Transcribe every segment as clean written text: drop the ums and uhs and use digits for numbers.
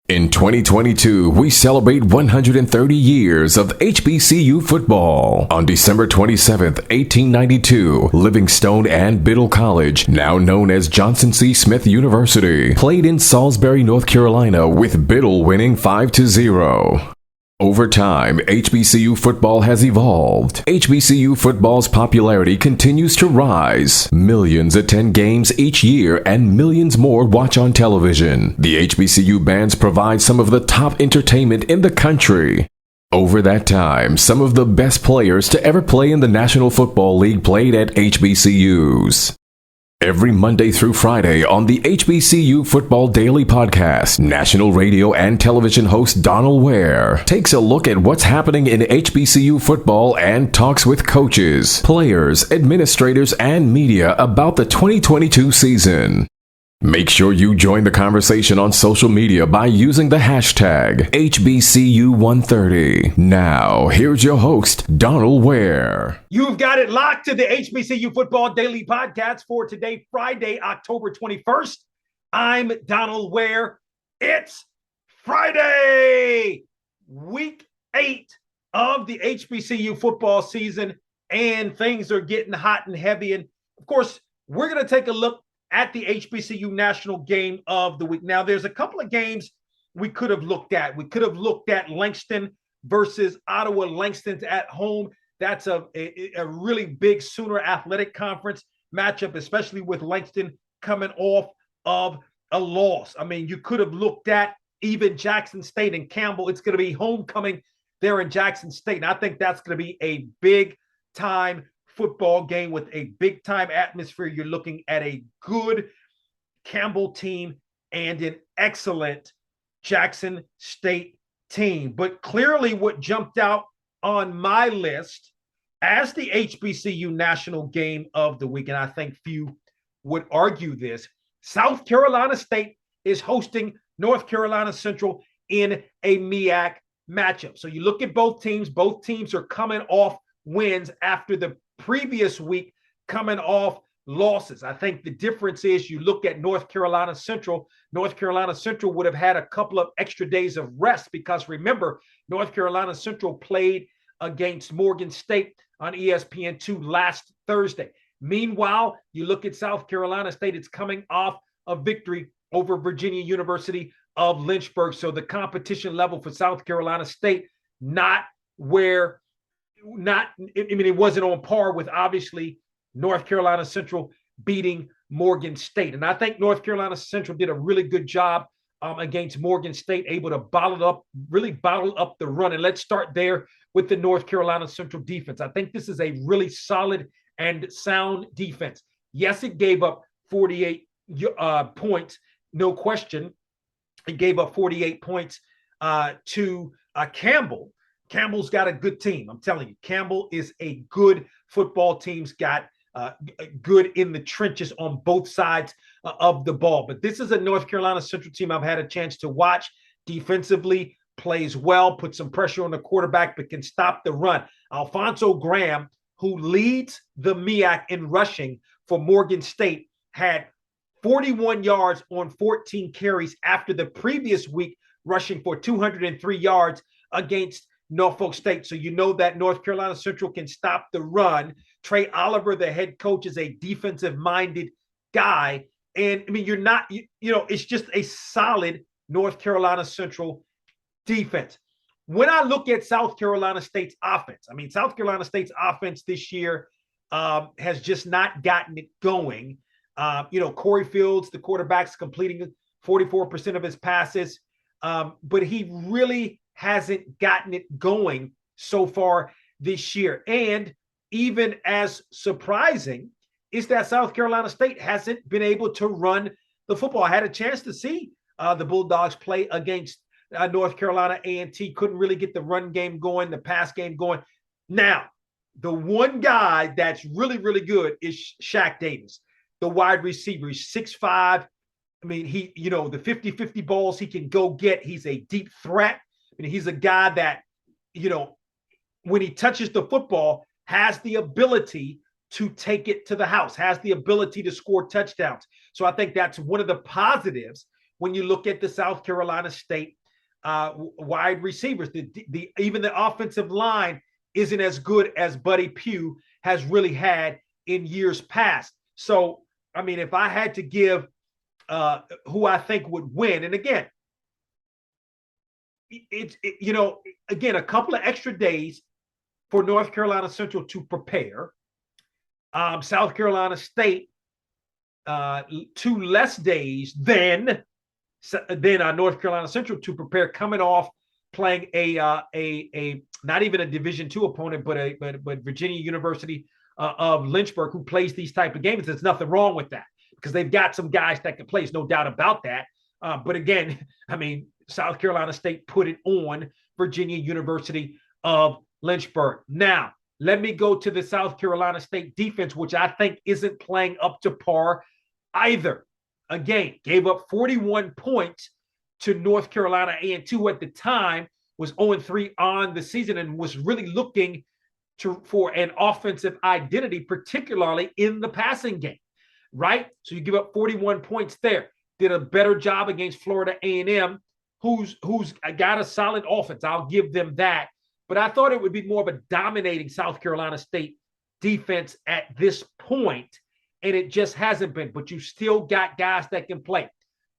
In 2022, we celebrate 130 years of HBCU football. On December 27th, 1892, Livingstone and Biddle College, now known as Johnson C. Smith University, played in Salisbury, North Carolina, with Biddle winning 5-0. Over time, HBCU football has evolved. HBCU football's popularity continues to rise. Millions attend games each year and millions more watch on television. The HBCU bands provide some of the top entertainment in the country. Over that time, some of the best players to ever play in the National Football League played at HBCUs. Every Monday through Friday on the HBCU Football Daily Podcast, national radio and television host Donal Ware takes a look at what's happening in HBCU football and talks with coaches, players, administrators, and media about the 2022 season. Make sure you join the conversation on social media by using the hashtag HBCU130. Now, here's your host, Donal Ware. You've got it locked to the HBCU Football Daily Podcast for today, Friday, October 21st. I'm Donal Ware. It's Friday, week 8 of the HBCU football season, and things are getting hot and heavy. And, of course, we're going to take a look at the HBCU National Game of the week. Now, there's a couple of games we could have looked at. We could have looked at Langston versus Ottawa. Langston's at home. That's a really big Sooner Athletic Conference matchup, especially with Langston coming off of a loss. I mean, you could have looked at even Jackson State and Campbell. It's going to be homecoming there in Jackson State. And I think that's going to be a big-time football game with a big-time atmosphere. You're looking at a good Campbell team and an excellent Jackson State team. But clearly what jumped out on my list as the HBCU National Game of the week, and I think few would argue this, South Carolina State is hosting North Carolina Central in a MEAC matchup. So you look at both teams are coming off wins after the previous week, coming off losses. I think the difference is you look at North Carolina Central. North Carolina Central would have had a couple of extra days of rest because remember, North Carolina Central played against Morgan State on ESPN2 last Thursday. Meanwhile, you look at South Carolina State, it's coming off a victory over Virginia University of Lynchburg. So the competition level for South Carolina State, it wasn't on par with obviously North Carolina Central beating Morgan State. And I think North Carolina Central did a really good job against Morgan State, able to bottle up the run. And let's start there with the North Carolina Central defense. I think this is a really solid and sound defense. Yes, it gave up 48 points, no question. It gave up 48 points to Campbell. Campbell's got a good team. I'm telling you, Campbell is a good football team's got good in the trenches on both sides of the ball. But this is a North Carolina Central team I've had a chance to watch. Defensively, plays well, puts some pressure on the quarterback, but can stop the run. Alfonso Graham, who leads the MEAC in rushing for Morgan State, had 41 yards on 14 carries after the previous week, rushing for 203 yards against Norfolk State. So you know that North Carolina Central can stop the run. Trey Oliver, the head coach, is a defensive-minded guy. And, I mean, it's just a solid North Carolina Central defense. When I look at South Carolina State's offense, South Carolina State's offense this year has just not gotten it going. Corey Fields, the quarterback's completing 44% of his passes, but he really hasn't gotten it going so far this year. And even as surprising is that South Carolina State hasn't been able to run the football. I had a chance to see the Bulldogs play against North Carolina A&T. Couldn't really get the run game going, the pass game going. Now, the one guy that's really, really good is Shaq Davis, the wide receiver. He's 6'5". The 50-50 balls he can go get. He's a deep threat. He's a guy that, when he touches the football, has the ability to take it to the house, has the ability to score touchdowns. So I think that's one of the positives when you look at the South Carolina State wide receivers. Even the offensive line isn't as good as Buddy Pugh has really had in years past. So, I mean, if I had to give who I think would win, and again, again, a couple of extra days for North Carolina Central to prepare. South Carolina State, 2 less days than North Carolina Central to prepare, coming off playing a not even a Division II opponent, but Virginia University of Lynchburg, who plays these type of games. There's nothing wrong with that because they've got some guys that can play. There's no doubt about that. But again, I mean, South Carolina State put it on Virginia University of Lynchburg. Now, let me go to the South Carolina State defense, which I think isn't playing up to par either. Again, gave up 41 points to North Carolina A&T, who at the time was 0-3 on the season and was really looking for an offensive identity, particularly in the passing game, right? So you give up 41 points there. Did a better job against Florida A&M, who's got a solid offense. I'll give them that. But I thought it would be more of a dominating South Carolina State defense at this point, and it just hasn't been. But you still got guys that can play.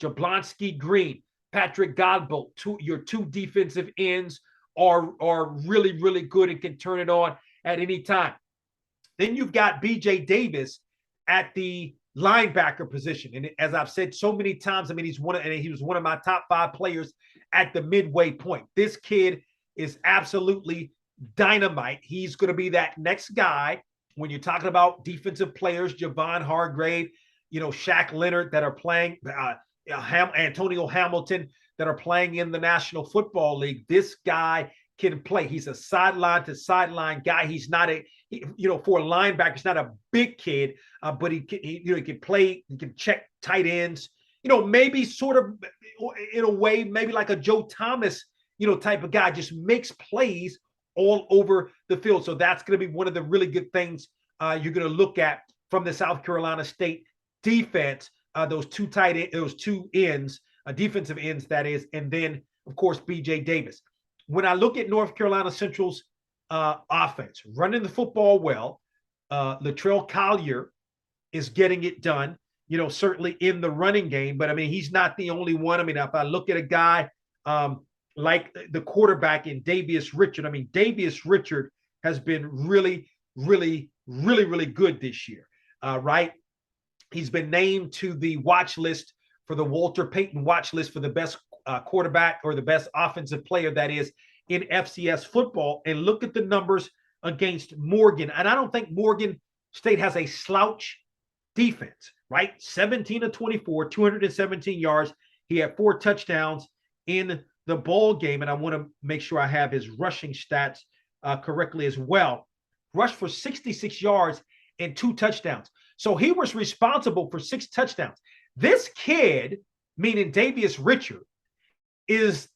Jablonski Green, Patrick Godbolt, your 2 defensive ends are really, really good and can turn it on at any time. Then you've got B.J. Davis at the linebacker position. And as I've said so many times, I mean, he was one of my top 5 players at the midway point. This kid is absolutely dynamite. He's going to be that next guy when you're talking about defensive players, Javon Hargrave, Shaq Leonard that are playing, Antonio Hamilton that are playing in the National Football League. This guy can play. He's a sideline to sideline guy. He's not for a linebacker, he's not a big kid, but he can play. He can check tight ends. Maybe sort of in a way, maybe like a Joe Thomas, type of guy. Just makes plays all over the field. So that's going to be one of the really good things you're going to look at from the South Carolina State defense. Those 2 ends, defensive ends, that is, and then of course B.J. Davis. When I look at North Carolina Central's offense, running the football well, Latrell Collier is getting it done, certainly in the running game. But, I mean, he's not the only one. I mean, if I look at a guy like the quarterback in Davius Richard, I mean, Davius Richard has been really, really, really, really good this year, right? He's been named to the watch list for the Walter Payton watch list for the best quarterback or the best offensive player, that is, in FCS football. And look at the numbers against Morgan. And I don't think Morgan State has a slouch defense, right? 17 of 24, 217 yards. He had 4 touchdowns in the ball game. And I want to make sure I have his rushing stats correctly as well. Rushed for 66 yards and 2 touchdowns. So he was responsible for 6 touchdowns. This kid, meaning Davius Richard, is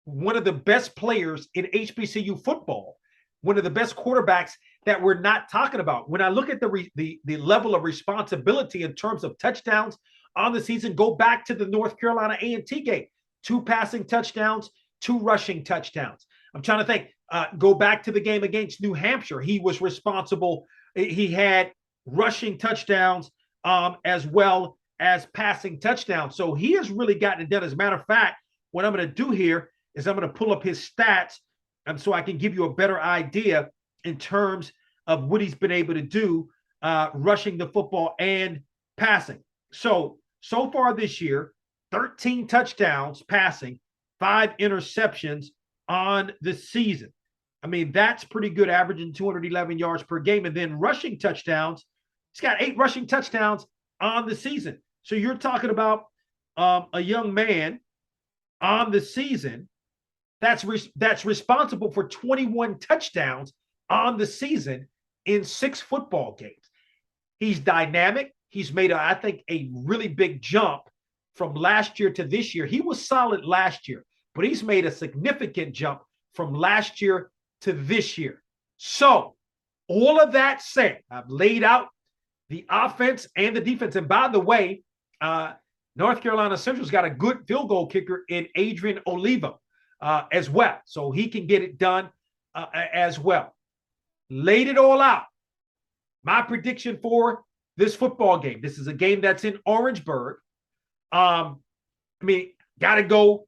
one of the best players in HBCU football, one of the best quarterbacks that we're not talking about. When I look at the level of responsibility in terms of touchdowns on the season, go back to the North Carolina A&T game. 2 passing touchdowns, 2 rushing touchdowns. I'm trying to think. Go back to the game against New Hampshire. He was responsible. He had rushing touchdowns as well as passing touchdowns. So he has really gotten it done. As a matter of fact, what I'm going to do here is I'm going to pull up his stats so I can give you a better idea in terms of what he's been able to do rushing the football and passing. So far this year, 13 touchdowns passing, 5 interceptions on the season. I mean, that's pretty good, averaging 211 yards per game. And then rushing touchdowns, he's got 8 rushing touchdowns on the season. So you're talking about a young man on the season that's responsible for 21 touchdowns on the season in 6 football games. He's dynamic. He's made, I think, a really big jump from last year to this year. He was solid last year, but he's made a significant jump from last year to this year. So all of that said, I've laid out the offense and the defense. And by the way, North Carolina Central's got a good field goal kicker in Adrian Oliva as well. So he can get it done as well. Laid it all out. My prediction for this football game. This is a game that's in Orangeburg. Definitely got to go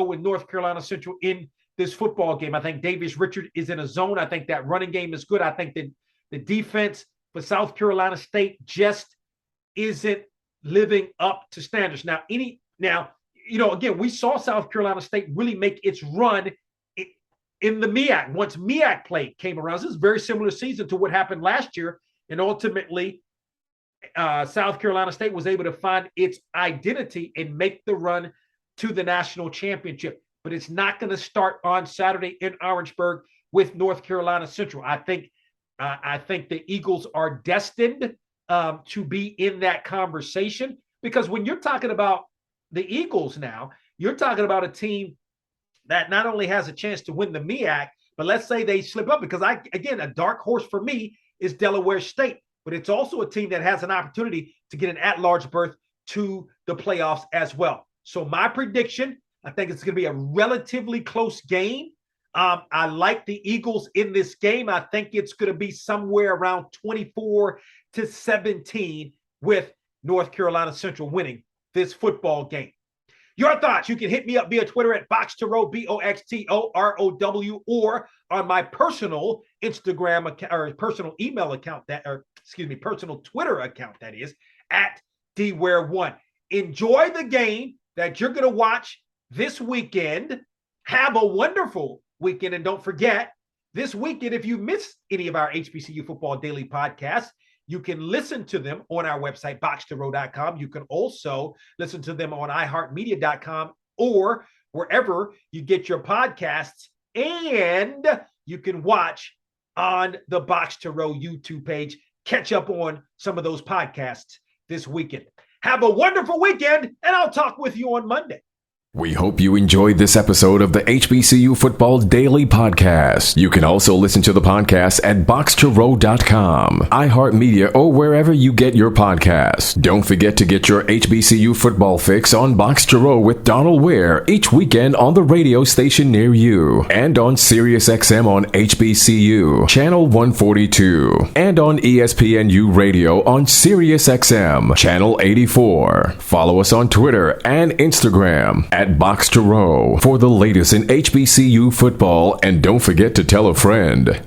with North Carolina Central in this football game. I think Davis Richard is in a zone. I think that running game is good. I think that the defense for South Carolina State just isn't living up to standards. Again, we saw South Carolina State really make its run in the MEAC once MEAC play came around. This is a very similar season to what happened last year, and ultimately South Carolina State was able to find its identity and make the run to the national championship. But it's not going to start on Saturday in Orangeburg with North Carolina Central. I think the Eagles are destined to be in that conversation, because when you're talking about the Eagles now, you're talking about a team that not only has a chance to win the MEAC, but let's say they slip up, because a dark horse for me is Delaware State, but it's also a team that has an opportunity to get an at-large berth to the playoffs as well. So my prediction, I think it's going to be a relatively close game. I like the Eagles in this game. I think it's going to be somewhere around 24-17 with North Carolina Central winning this football game. Your thoughts, you can hit me up via Twitter at Boxtorow, BOXTOROW, or on my personal Instagram account, or personal email account, personal Twitter account, that is, at DWare1. Enjoy the game that you're going to watch this weekend. Have a wonderful weekend. And don't forget, this weekend, if you missed any of our HBCU Football Daily podcasts, you can listen to them on our website, boxtorow.com. You can also listen to them on iHeartMedia.com or wherever you get your podcasts. And you can watch on the Box to Row YouTube page. Catch up on some of those podcasts this weekend. Have a wonderful weekend, and I'll talk with you on Monday. We hope you enjoyed this episode of the HBCU Football Daily Podcast. You can also listen to the podcast at boxtorow.com, iHeartMedia, or wherever you get your podcasts. Don't forget to get your HBCU football fix on Box to Row with Donal Ware each weekend on the radio station near you, and on SiriusXM on HBCU, Channel 142, and on ESPNU Radio on SiriusXM, Channel 84. Follow us on Twitter and Instagram at Box to Row for the latest in HBCU football, and don't forget to tell a friend.